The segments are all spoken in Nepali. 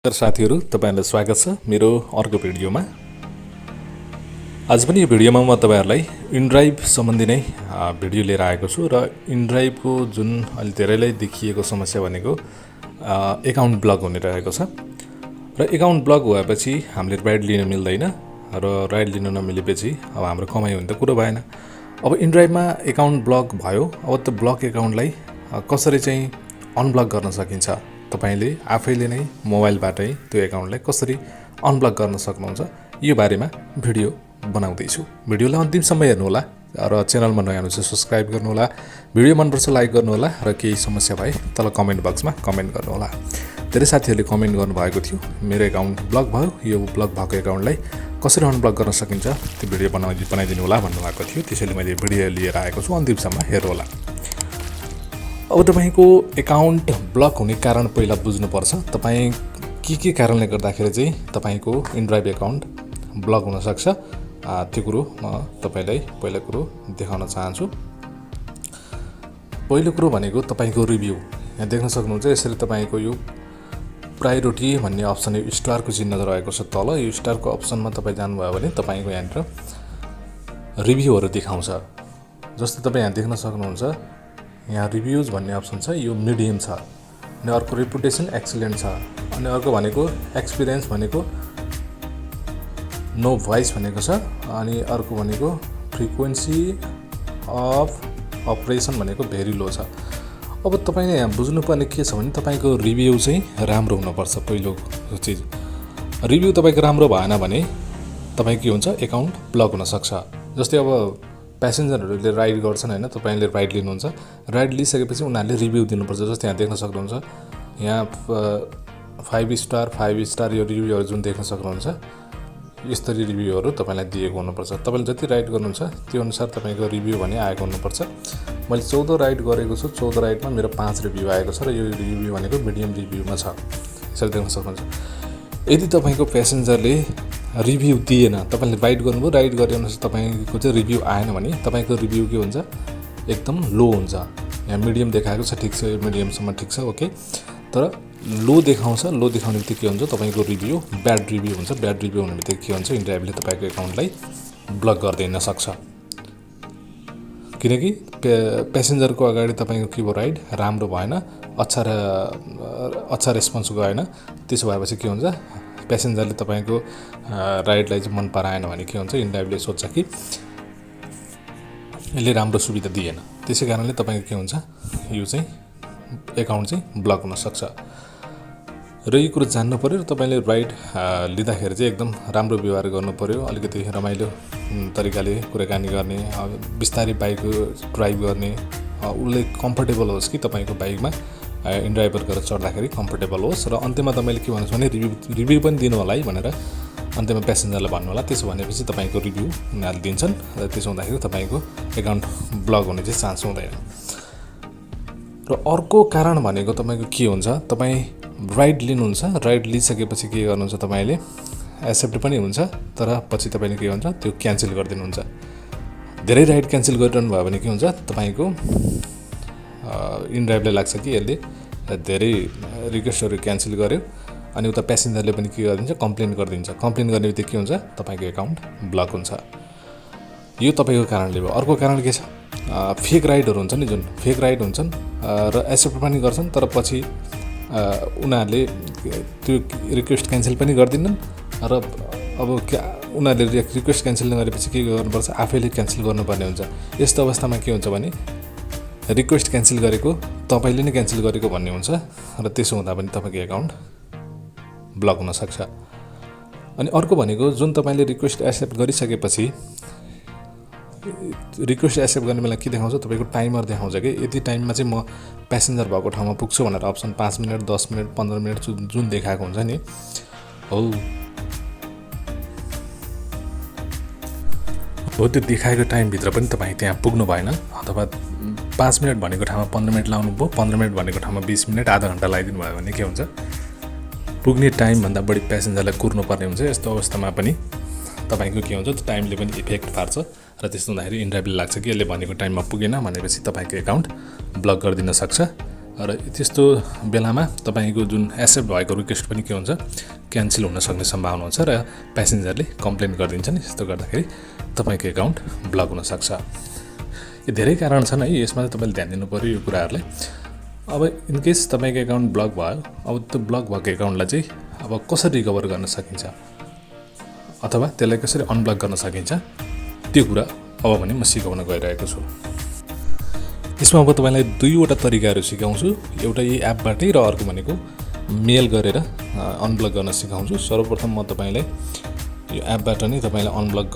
साथीहरु तपाईहरुलाई स्वागत छ मेरो अर्को भिडियोमा। आज पनि यो भिडियोमा म तपाईहरुलाई इनड्राइभ सम्बन्धी नै भिडियो लिएर आएको छु र इनड्राइभ को जुन अलि धेरैलाई देखिएको समस्या भनेको अकाउन्ट ब्लक हुने रहेको छ र अकाउन्ट ब्लक भएपछि हामीले राइड लिन मिल्दैन र राइड लिन नमिलेपछि अब हाम्रो कमाइ हुने त कुरो भएन। अब इनड्राइभमा अकाउन्ट ब्लक भयो, अब त्यो ब्लक अकाउन्टलाई कसरी चाहिँ अनब्लक गर्न सकिन्छ, तपाईले आफैले नै मोबाइलबाटै त्यो अकाउन्टलाई कसरी अनब्लक गर्न सक्नुहुन्छ यो बारेमा भिडियो बनाउँदै छु। भिडियोलाई अन्तिमसम्म हेर्नु होला र च्यानलमा नयाँ हुनुहुन्छ सब्स्क्राइब गर्नु होला, भिडियो मन पर्छ लाइक गर्नु होला र केही समस्या भए तल कमेन्ट बक्समा कमेन्ट गर्नु होला। धेरै साथीहरुले कमेन्ट गर्नु भएको थियो मेरो अकाउन्ट ब्लक भयो, यो ब्लक भएको अकाउन्टलाई कसरी अनब्लक गर्न सकिन्छ त्यो भिडियो बनाइदिनु होला भन्नुभएको थियो। त्यसैले मैले भिडियो लिएर आएको छु, अन्तिमसम्म हेर्नु होला। अब तपाईको अकाउन्ट ब्लक हुने कारण पहिला बुझ्नुपर्छ। तपाई के कारणले गर्दाखेरि चाहिँ तपाईको इनड्राइभ अकाउन्ट ब्लक हुन सक्छ त्यो कुरो म तपाईलाई पहिलो कुरो देखाउन चाहन्छु। पहिलो कुरो भनेको तपाईको रिभ्यू। यहाँ देख्न सक्नुहुन्छ यसरी तपाईको यो प्रायोरिटी भन्ने अप्सन यो स्टारको चिन्ह रहेको छ तल, यो स्टारको अप्सनमा तपाई जानुभयो भने तपाईको यहाँतिर रिभ्यूहरु देखाउँछ। जस्तै तपाई यहाँ देख्न सक्नुहुन्छ यहाँ रिभ्यूज भन्ने अप्सन छ, यो मिडियम छ, अनि अर्को रेपुटेसन एक्सिलेन्ट छ, अनि अर्को भनेको एक्सपिरियन्स भनेको नो भोइस भनेको छ, अनि अर्को भनेको फ्रिक्वेन्सी अफ अपरेसन भनेको भेरी लो छ। अब तपाईले यहाँ बुझ्नुपर्ने के छ भने तपाईको रिभ्यू चाहिँ राम्रो हुनुपर्छ। पहिलो चीज रिभ्यू तपाईको राम्रो भएन भने तपाई के हुन्छ अकाउन्ट ब्लक हुन सक्छ। जस्तै अब प्यासेन्जरहरूले राइड गर्छन् हैन, तपाईले राइड लिनुहुन्छ, राइड लिइसकेपछि उनीहरूले रिभ्यू दिनुपर्छ। जस्तै यहाँ देख्न सक्नुहुन्छ यहाँ 5 स्टार यो रिभ्यूहरु जुन देख्न सक्नुहुन्छ यस्तरी रिभ्यूहरु तपाईलाई दिएको हुनुपर्छ। तपाईले जति राइड गर्नुहुन्छ त्यो अनुसार तपाईको रिभ्यू भने आएको हुनुपर्छ। मैले 14 राइड गरेको छु, 14 राइडमा मेरो 5 रिभ्यू आएको छ र यो रिभ्यू भनेको मिडियम रिभ्यूमा छ। यसरी देख्न सक्नुहुन्छ। यदि तपाईको प्यासेन्जरले रिभ्यू दिएन, तपाईले राइड गर्नुभयो, राइड गरे अनुसार तपाईको चाहिँ रिभ्यू आएन भने तपाईको रिभ्यू के हुन्छ एकदम लो हुन्छ। यहाँ मिडियम देखाएको छ, ठीक छ, मिडियमसम्म ठीक छ, ओके। तर लो देखाउँछ, लो देखाउने बित्तिकै के हुन्छ तपाईको रिभ्यू ब्याड रिभ्यू हुन्छ। ब्याड रिभ्यू हुने बित्तिकै के हुन्छ इनड्राइभले तपाईको अकाउन्टलाई ब्लक गरिदिन सक्छ। किनकि प्यासेन्जरको अगाडि तपाईको के भयो राइड राम्रो भएन, अच्छा रेस्पोन्स गएन। त्यसो भएपछि के हुन्छ प्यासेन्जरले तपाईको राइडलाई चाहिँ मन पराएन भने के हुन्छ इनड्राइभले सोच्छ कि यसले राम्रो सुविधा दिएन। त्यसै कारणले तपाईको के हुन्छ यो चाहिँ अकाउन्ट चाहिँ ब्लक हुन सक्छ। र यो कुरो जान्नु पर्यो र तपाईले राइड लिँदाखेरि चाहिँ एकदम राम्रो व्यवहार गर्नु पर्यो, अलिकति रमाइलो तरिकाले कुराकानी गर्ने, बिस्तारै बाइक ड्राइभ गर्ने, उसले कम्फर्टेबल होस् कि तपाईको बाइकमा इनड्राइभर गरेर चढ्दाखेरि कम्फर्टेबल होस्। र अन्त्यमा तपाईले के भन्नुहुन्छ भने रिभ्यू पनि दिनु होला है भनेर अन्त्यमा प्यासेन्जरलाई भन्नु होला। त्यसो भनेपछि तपाईको रिभ्यू उनीहरूले दिन्छन् र त्यसो हुँदाखेरि तपाईको अकाउन्ट ब्लक हुने चाहिँ चान्स हुँदैन। र अर्को कारण भनेको तपाईको के हुन्छ, तपाई राइड लिनुहुन्छ, राइड लिइसकेपछि के गर्नुहुन्छ तपाईले एक्सेप्ट पनि हुन्छ, तर पछि तपाईले के हुन्छ त्यो क्यान्सल गरिदिनुहुन्छ। धेरै राइड क्यान्सल गरिरहनु भयो भने के हुन्छ तपाईको इनड्राइभले लाग्छ कि यसले धेरै रिक्वेस्टहरु क्यान्सल गर्यो, अनि उता प्यासेन्जरले पनि के गरिदिन्छ कम्प्लेन गरिदिन्छ। कम्प्लेन गर्ने बित्तिकै के हुन्छ तपाईको अकाउन्ट ब्लक हुन्छ। यो तपाईको कारणले भयो। अर्को कारण के छ फेक राइडहरु हुन्छ नि, जुन फेक राइड हुन्छन् र एक्सेप्ट पनि गर्छन्, तर पछि उनीहरूले त्यो रिक्वेस्ट क्यान्सल पनि गर्दिनन् र अब उनीहरूले रिक्वेस्ट क्यान्सल गरेपछि के गर्नुपर्छ आफैले क्यान्सल गर्नुपर्ने हुन्छ। यस्तो अवस्थामा के हुन्छ भने रिक्वेस्ट क्यान्सल गरेको तपाईले नै क्यान्सल गरेको भन्ने हुन्छ र त्यसो हुँदा पनि तपाईको अकाउन्ट ब्लक हुन सक्छ। अनि अर्को भनेको जुन तपाईले रिक्वेस्ट एक्सेप्ट गरिसकेपछि रिक्वेस्ट एक्सेप्ट गर्ने बेला के देखाउँछ तपाईको टाइमर देखाउँछ कि यति टाइममा चाहिँ म प्यासेन्जर भएको ठाउँमा पुग्छु भनेर अप्सन 5 मिनेट 10 मिनेट 15 मिनेट जुन देखाएको हुन्छ नि हो त्यो देखाएको टाइमभित्र पनि तपाईँ त्यहाँ पुग्नु भएन, अथवा 5 मिनट भनेको ठाउँमा 15 मिनट लाउनु भयो, 15 मिनट भनेको ठाउँमा 20 मिनट आधा घन्टा लगाइदिनु भयो भने के हुन्छ पुग्ने टाइमभन्दा बढी प्यासेन्जरलाई कुर्नुपर्ने हुन्छ। यस्तो अवस्थामा पनि तपाईको के हुन्छ त्यो टाइमले पनि इफेक्ट पार्छ र त्यस्तो हुँदाखेरि इनड्राइभले लाग्छ कि यसले भनेको टाइममा पुगेन भनेपछि तपाईको अकाउन्ट ब्लक गरिदिन सक्छ। र त्यस्तो बेलामा तपाईको जुन एक्सेप्ट भएको रिक्वेस्ट पनि के हुन्छ क्यान्सल हुन सक्ने सम्भावना हुन्छ र प्यासेन्जरले कम्प्लेन गरिदिन्छन्। यस्तो गर्दाखेरि तपाईको एकाउन्ट ब्लक हुन सक्छ। यो धेरै कारण छन् है, यसमा चाहिँ तपाईले ध्यान दिनु पर्यो यो कुराहरुलाई। अब इन केस तपाईको एकाउन्ट ब्लक भयो, अब त्यो ब्लक भएको एकाउन्टलाई चाहिँ अब कसरी रिकभर गर्न सकिन्छ अथवा त्यसलाई कसरी अनब्लक गर्न सकिन्छ त्यो कुरा अब भने म सिकाउन गइरहेको छु। यसमा अब तपाईलाई दुईवटा तरिकाहरू सिकाउँछु। एउटा यही एपबाटै र अर्को भनेको मेल गरेर अनब्लक गर्न सिकाउँछु। सर्वप्रथम म तपाईलाई यो एपबाट नै तपाईलाई अनब्लक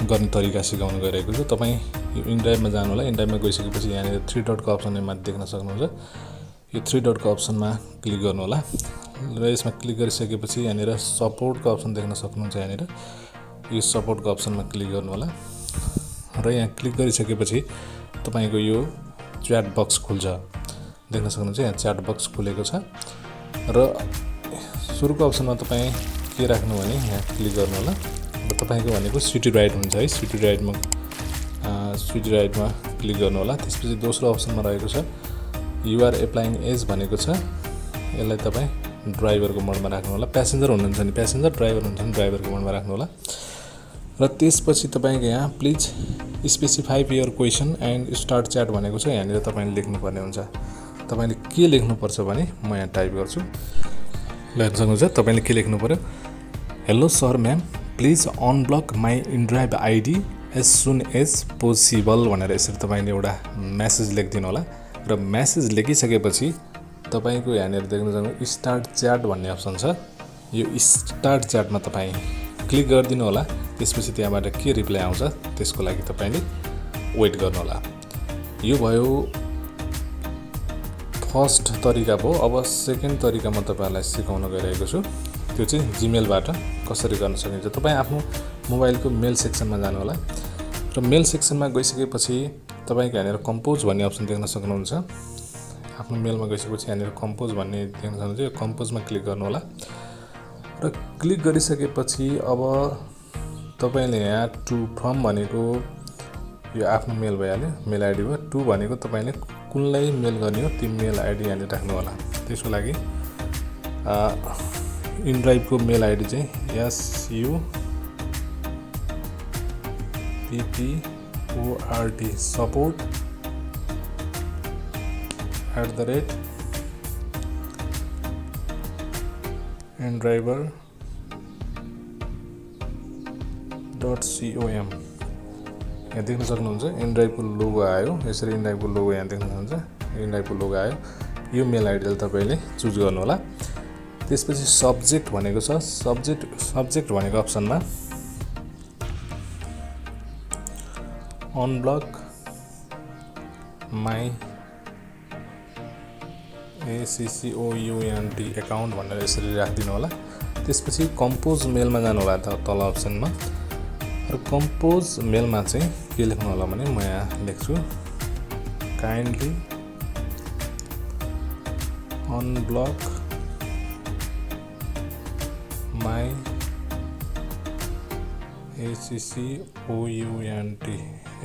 गर्ने तरिका सिकाउन गइरहेको छु। तपाई यो इनड्राइभमा जानु होला। इनड्राइभमा गइसकेपछि यहाँनिर 3 डटको अप्सन माथि देख्न सक्नुहुन्छ। यो 3 डटको अप्सनमा क्लिक गर्नु होला र यसमा क्लिक गरिसकेपछि यहाँनिर सपोर्टको अप्सन देख्न सक्नुहुन्छ। यहाँनिर यो सपोर्टको अप्सनमा क्लिक गर्नु होला र यहाँ क्लिक गरिसकेपछि तपाईको यो च्याट बक्स खुल्छ। देख्न सक्नुहुन्छ यहाँ च्याट बक्स खुलेको छ र सुरुको अप्सनमा तपाई के राख्नु भने यहाँ क्लिक गर्नु होला र तपाईको भनेको सिटी राइट हुन्छ है। सिटी राइटमा क्लिक गर्नु होला। त्यसपछि दोस्रो अप्सनमा रहेको छ युआर एप्लाइङ एज भनेको छ। यसलाई तपाई ड्राइभरको मोडमा राख्नु होला। प्यासेन्जर हुनुहुन्छ नि प्यासेन्जर, ड्राइभर हुनुहुन्छ नि ड्राइभरको मोडमा राख्नु होला र त्यसपछि तपाईको यहाँ please specify your question and start chat भनेको छ। यहाँनिर तपाईले लेख्नुपर्ने हुन्छ। तपाईले के लेख्नुपर्छ भने म यहाँ टाइप गर्छु। लेख्न सक्नुहुन्छ तपाईले के लेख्नु पर्यो, hello sir ma'am please unblock my inDrive ID as soon as possible भनेर यसरी तपाईले एउटा मेसेज लेखिदिनु होला र मेसेज लेखिसकेपछि तपाईको यहाँनिर देख्न सक्नुहुन्छ स्टार्ट च्याट भन्ने अप्सन छ। यो स्टार्ट च्याटमा तपाई क्लिक गरिदिनु होला। त्यसपछि त्यहाँबाट के रिप्लाई आउँछ त्यसको लागि तपाईले वेट गर्नु होला। यो भयो फर्स्ट तरिका भयो। अब सेकेन्ड तरिका म तपाईहरुलाई सिकाउन गइरहेको छु। त्यो चाहिँ जीमेलबाट कसरी गर्न सकिन्छ। तपाई आफ्नो मोबाइलको मेल सेक्सनमा जानु होला र मेल सेक्सनमा गइसकेपछि तपाईको यहाँनिर कम्पोज भन्ने अप्सन देख्न सक्नुहुन्छ। आफ्नो मेलमा गइसकेपछि यहाँनिर कम्पोज भन्ने देख्न सक्नुहुन्छ। यो कम्पोजमा क्लिक गर्नु होला र क्लिक गरिसकेपछि अब तपाईले यहाँ टु फ्रम भनेको यो आफ्नो मेल भइहाल्यो, मेल आइडी भयो। टु भनेको तपाईले कुनलाई मेल गर्ने हो त्यो मेल आइडी यहाँनिर राख्नु होला। त्यसको लागि इनड्राइभको मेल आइडी चाहिँ SUPPORT support@inDriver.com यहाँ देख्न सक्नुहुन्छ इनड्राइभको लोगो आयो। यसरी इनड्राइभको लोगो यहाँ देख्न सक्नुहुन्छ। इनड्राइभको लोगो आयो। यो मेल आइडीलाई तपाईले चुज गर्नु होला। त्यसपछि सब्जेक्ट भनेको छ। सब्जेक्ट भनेको अप्सनमा अनब्लक माई ACCOUNT एकाउन्ट भनेर यसरी राखिदिनु होला। त्यसपछि कम्पोज मेलमा जानु होला तल अप्सनमा र कम्पोज मेलमा चाहिँ के लेख्नु होला भने म यहाँ लेख्छु kindly unblock my ACCOUNT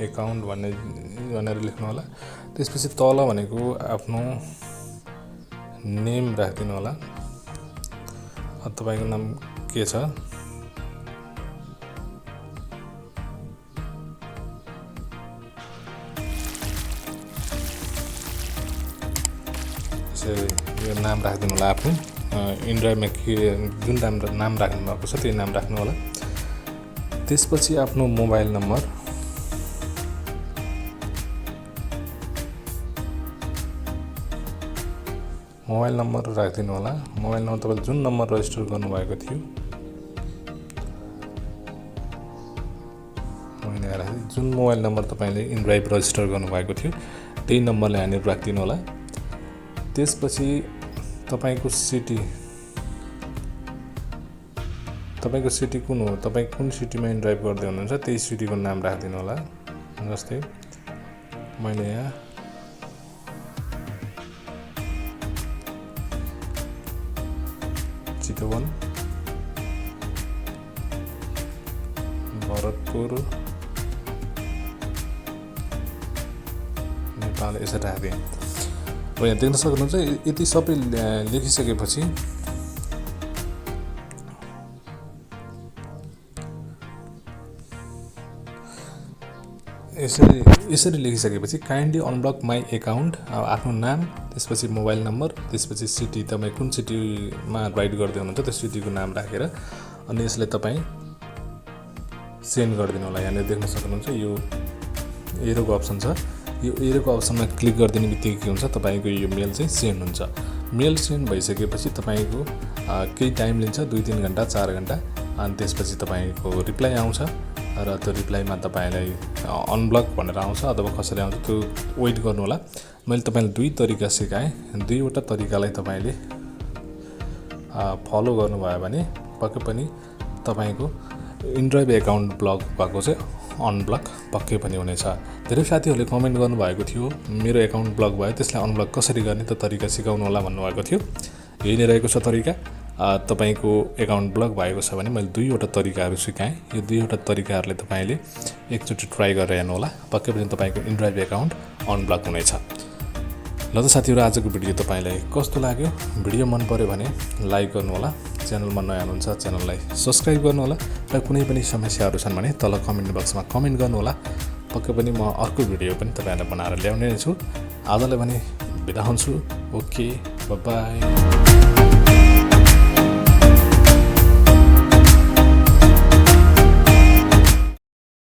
account भनेर लेख्नु होला। त्यसपछि तल भनेको आफ्नो नेम राखिदिनु होला। तपाईको नाम के छ यो नाम राखिदिनु होला। आफ्नो इनड्राइभमा के जुन नाम राख्नु भएको छ त्यो नाम राख्नु होला। त्यसपछि आफ्नो मोबाइल नम्बर राखिदिनु होला। मोबाइल नम्बर तपाईले जुन नम्बर रजिस्टर गर्नुभएको थियो जुन मोबाइल नम्बर तपाईले इनड्राइभ रजिस्टर गर्नुभएको थियो त्यही नम्बरलाई यहाँनिर राखिदिनु होला। त्यसपछि तपाईको सिटी कुन हो, तपाई कुन सिटीमा इनड्राइभ गर्दै हुनुहुन्छ त्यही सिटीको नाम राखिदिनु होला। जस्तै मैले यहाँ चितवन भरतपुर नेपाल यसरी राखिदिएँ र तपाईँ यहाँ देख्न सक्नुहुन्छ। यति सबै लेखिसकेपछि यसरी लेखिसकेपछि काइन्डली अनब्लक माई एकाउन्ट, आफ्नो नाम, त्यसपछि मोबाइल नम्बर, त्यसपछि सिटी, तपाईँ कुन सिटीमा राइड गर्दै हुनुहुन्छ त्यो सिटीको नाम राखेर अनि यसलाई तपाईँ सेन्ड गरिदिनु होला। यहाँनिर देख्न सक्नुहुन्छ यो एरोको अप्सन छ। यो एरोको अप्सनमा क्लिक गरिदिने बित्तिकै के हुन्छ, तपाईँको यो मेल चाहिँ सेन्ड हुन्छ। मेल सेन्ड भइसकेपछि तपाईँको केही टाइम लिन्छ, 2-3 घन्टा 4 घन्टा, अनि त्यसपछि तपाईँको रिप्लाई आउँछ र त्यो रिप्लाईमा तपाईँलाई अनब्लक भनेर आउँछ अथवा कसरी आउँछ त्यो वेट गर्नु होला। मैले तपाईँलाई 2 तरिका सिकाएँ। 2वटा तरिकालाई तपाईँले फलो गर्नुभयो भने पक्कै पनि तपाईँको इनड्राइभ एकाउन्ट ब्लक भएको चाहिँ अनब्लक पक्कै पनि हुनेछ। धेरै साथीहरूले कमेन्ट गर्नुभएको थियो मेरो एकाउन्ट ब्लक भयो, त्यसलाई अनब्लक कसरी गर्ने त तरिका सिकाउनु होला भन्नुभएको थियो। यही नै रहेको छ तरिका। तपाईँको एकाउन्ट ब्लक भएको छ भने मैले 2वटा तरिकाहरू सिकाएँ। यो 2वटा तरिकाहरूले तपाईँले एकचोटि ट्राई गरेर हेर्नु होला, पक्कै पनि तपाईँको इनड्राइभ एकाउन्ट अनब्लक हुनेछ। ल त साथीहरू, आजको भिडियो तपाईँलाई कस्तो लाग्यो? भिडियो मन पर्यो भने लाइक गर्नु होला, च्यानलमा नयाँ हुनुहुन्छ च्यानललाई सब्सक्राइब गर्नु होला र कुनै पनि समस्याहरू छन् भने तल कमेन्ट बक्समा कमेन्ट गर्नु होला। पक्कै पनि म अर्को भिडियो पनि तपाईँहरूलाई बनाएर ल्याउने छु। आजलाई भने बिदा हुन्छु। Okay, bye bye.